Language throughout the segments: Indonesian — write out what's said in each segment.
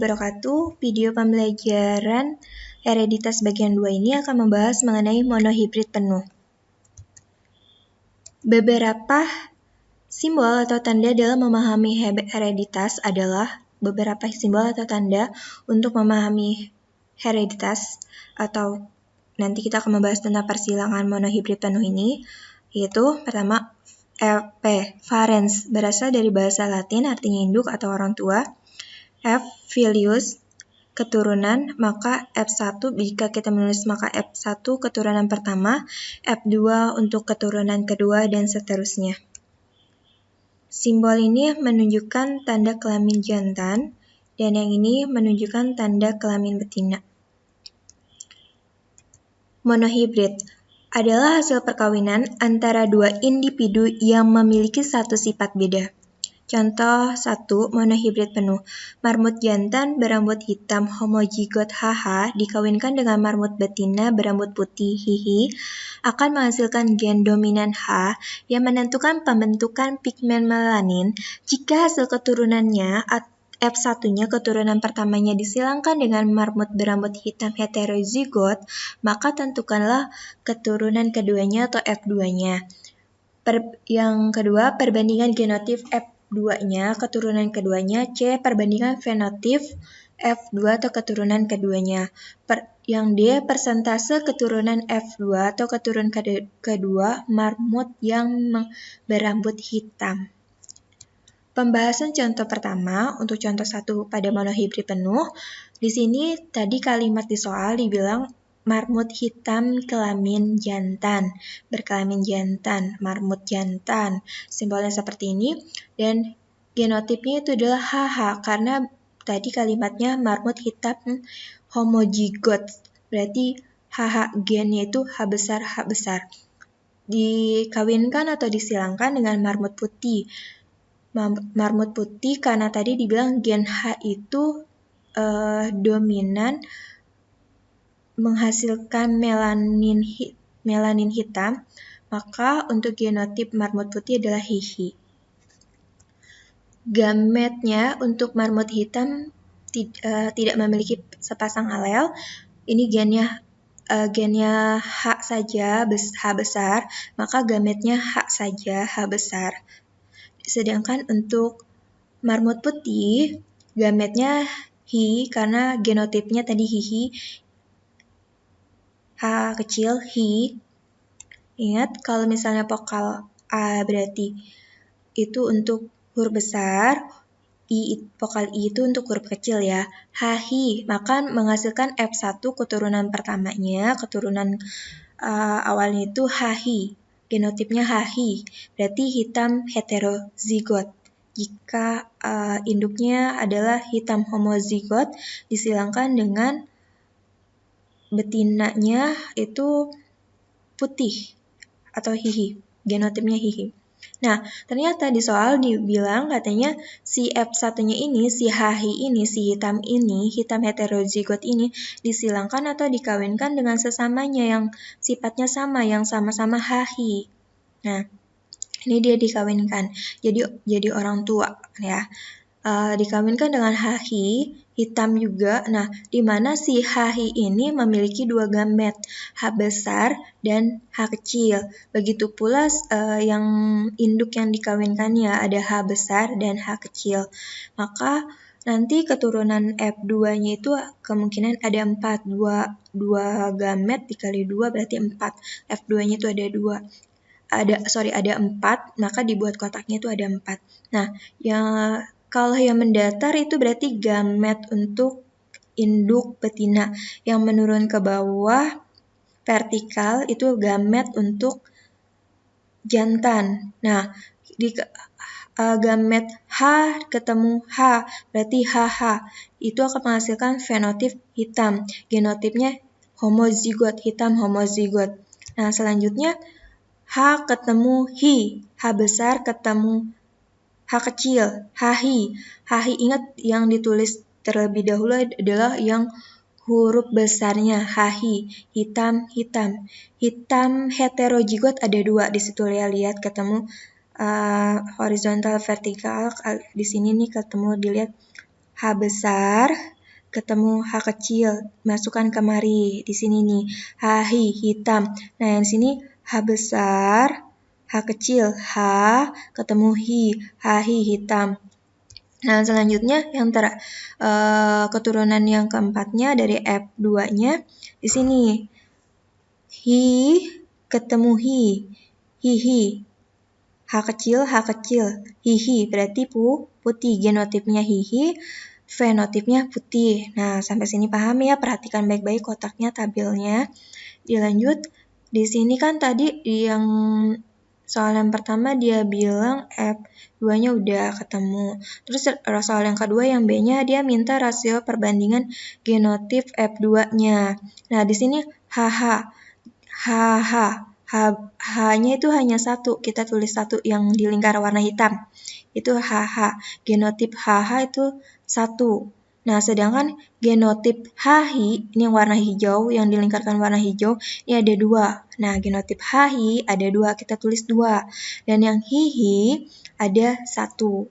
wabarakatuh. Video pembelajaran hereditas bagian 2 ini akan membahas mengenai monohibrid penuh. Beberapa simbol atau tanda dalam memahami hereditas adalah beberapa simbol atau tanda untuk memahami hereditas, atau nanti kita akan membahas tentang persilangan monohibrid penuh ini, yaitu pertama Parens, berasal dari bahasa Latin artinya induk atau orang tua. F. Filius, keturunan, maka F1 jika kita menulis maka F1 keturunan pertama, F2 untuk keturunan kedua, dan seterusnya. Simbol ini menunjukkan tanda kelamin jantan, dan yang ini menunjukkan tanda kelamin betina. Monohibrid adalah hasil perkawinan antara dua individu yang memiliki satu sifat beda. Contoh 1. Monohibrid penuh. Marmut jantan berambut hitam homozigot HH dikawinkan dengan marmut betina berambut putih HI akan menghasilkan gen dominan H yang menentukan pembentukan pigmen melanin. Jika hasil keturunannya F1-nya keturunan pertamanya disilangkan dengan marmut berambut hitam heterozigot, maka tentukanlah keturunan keduanya atau F2-nya. Yang kedua, perbandingan genotip F2-nya, keturunan keduanya. C. Perbandingan fenotip F2 atau keturunan keduanya. Yang D. Persentase keturunan F2 atau keturunan kedua marmut yang berambut hitam. Pembahasan contoh pertama untuk contoh 1 pada monohibrid penuh. Di sini tadi kalimat di soal dibilang marmut hitam kelamin jantan, berkelamin jantan, marmut jantan. Simbolnya seperti ini, dan genotipnya itu adalah HH karena tadi kalimatnya marmut hitam homozigot. Berarti HH gennya itu H besar. Dikawinkan atau disilangkan dengan marmut putih. Marmut putih karena tadi dibilang gen H itu dominan menghasilkan melanin hitam, maka untuk genotip marmut putih adalah HI. Gametnya untuk marmut hitam tidak memiliki sepasang alel. Ini gennya H saja, H besar, maka gametnya H saja, H besar. Sedangkan untuk marmut putih, gametnya HI karena genotipnya tadi HI, H kecil, HI. Ingat, kalau misalnya vokal A berarti itu untuk huruf besar, vokal I itu untuk huruf kecil ya. HI, maka menghasilkan F1 keturunan pertamanya, keturunan awalnya itu HI. Genotipnya HI, berarti hitam heterozigot. Jika induknya adalah hitam homozigot, disilangkan dengan betinanya itu putih atau HI, genotipnya HI. Nah, ternyata di soal dibilang katanya si F1-nya ini, si HI ini, si hitam heterozigot ini disilangkan atau dikawinkan dengan sesamanya yang sifatnya sama, yang sama-sama HI. Nah, ini dia dikawinkan. Jadi orang tua ya. Dikawinkan dengan HI hitam juga. Nah, di mana si HI ini memiliki dua gamet, H besar dan H kecil. Begitu pula yang induk yang dikawinkannya ada H besar dan H kecil. Maka nanti keturunan F2-nya itu kemungkinan ada 4. 2 gamet dikali 2 berarti 4. F2-nya itu ada 4, maka dibuat kotaknya itu ada 4. Nah, kalau yang mendatar itu berarti gamet untuk induk betina. Yang menurun ke bawah vertikal itu gamet untuk jantan. Nah, gamet H ketemu H, berarti HH. Itu akan menghasilkan fenotip hitam. Genotipnya homozigot, hitam homozigot. Nah, selanjutnya H ketemu HI, H besar ketemu H kecil, HI. HI ingat yang ditulis terlebih dahulu adalah yang huruf besarnya, HI, hitam. Hitam heterozigot ada 2 di situ ya, lihat ketemu horizontal vertikal di sini nih ketemu, dilihat H besar ketemu H kecil, masukkan kemari. Di sini nih, H hitam. Nah, yang sini H besar, H kecil, H ketemu H hitam. Nah, selanjutnya yang keturunan yang keempatnya dari F2-nya di sini. Hi ketemu hi. H kecil, hihi berarti putih. Genotipnya hihi, fenotipnya putih. Nah, sampai sini paham ya? Perhatikan baik-baik kotaknya, tabelnya. Dilanjut, di sini kan tadi yang soal yang pertama dia bilang F2-nya udah ketemu. Terus soal yang kedua yang B-nya dia minta rasio perbandingan genotip F2-nya. Nah, di sini H-nya itu hanya satu, kita tulis satu yang di lingkar warna hitam. Itu HH, genotip HH itu satu. Nah, sedangkan genotip HI, ini yang warna hijau, yang dilingkarkan warna hijau, ini ada 2. Nah, genotip HI ada 2, kita tulis 2. Dan yang HIHI ada 1.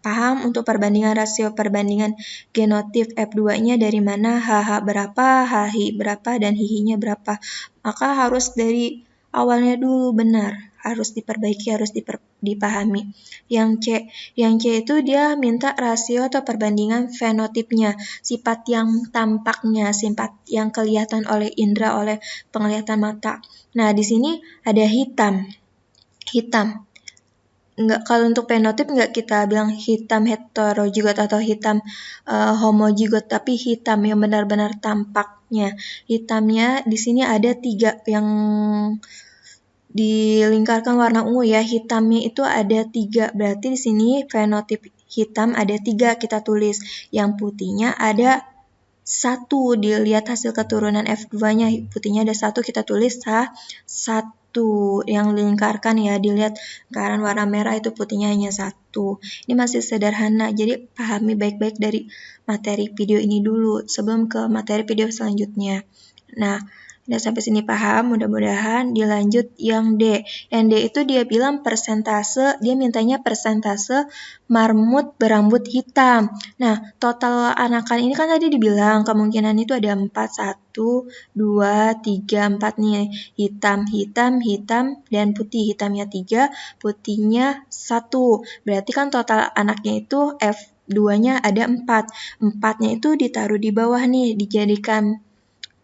Paham untuk perbandingan rasio perbandingan genotip F2-nya dari mana, HH berapa, HI berapa, dan HIHI-nya berapa. Maka harus dari awalnya dulu benar. Harus diperbaiki, harus dipahami. Yang C itu dia minta rasio atau perbandingan fenotipnya, sifat yang tampaknya, sifat yang kelihatan oleh indera, oleh penglihatan mata. Nah, di sini ada hitam. Enggak, kalau untuk fenotip enggak kita bilang hitam heterozigot atau hitam homozigot, tapi hitam yang benar-benar tampaknya. Hitamnya di sini ada 3 yang dilingkarkan warna ungu ya, hitamnya itu ada 3, berarti di sini fenotip hitam ada 3 kita tulis, yang putihnya ada 1, dilihat hasil keturunan F2-nya, putihnya ada 1, kita tulis 1, yang dilingkarkan ya, dilihat lingkaran warna merah itu putihnya hanya 1. Ini masih sederhana, jadi pahami baik-baik dari materi video ini dulu, sebelum ke materi video selanjutnya. Nah, udah sampai sini paham, mudah-mudahan. Dilanjut yang D. Yang D itu dia bilang persentase, dia mintanya persentase marmut berambut hitam. Nah, total anakan ini kan tadi dibilang kemungkinan itu ada 4, 1, 2, 3, 4 nih. Hitam, dan putih. Hitamnya 3, putihnya 1. Berarti kan total anaknya itu F2-nya ada 4. 4-nya itu ditaruh di bawah nih, dijadikan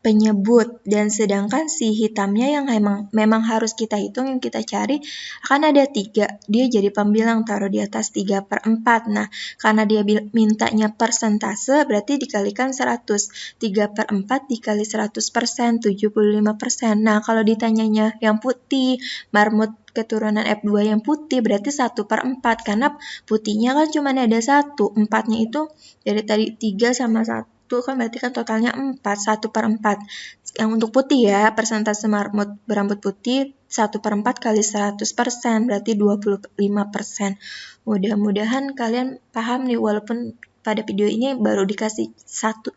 penyebut, dan sedangkan si hitamnya yang memang harus kita hitung, yang kita cari akan ada 3, dia jadi pembilang, taruh di atas 3/4. Nah, karena dia mintanya persentase, berarti dikalikan 100, 3/4 dikali 100%, 75%. Nah, kalau ditanyanya yang putih, marmut keturunan F2 yang putih, berarti 1/4, karena putihnya kan cuma ada 1, 4-nya itu dari tadi 3 sama 1 kan berarti kan totalnya 4, 1/4. Yang untuk putih ya, persentase marmut berambut putih 1/4 kali 100%, berarti 25%. Mudah-mudahan kalian paham nih, walaupun pada video ini baru dikasih 1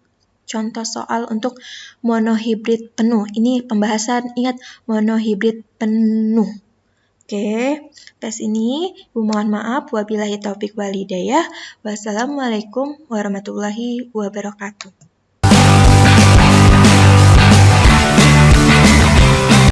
contoh soal untuk monohibrid penuh. Ini pembahasan, ingat, monohibrid penuh. Oke, tes ini mohon maaf, wabillahi taufik walhidayah. Wassalamualaikum warahmatullahi wabarakatuh.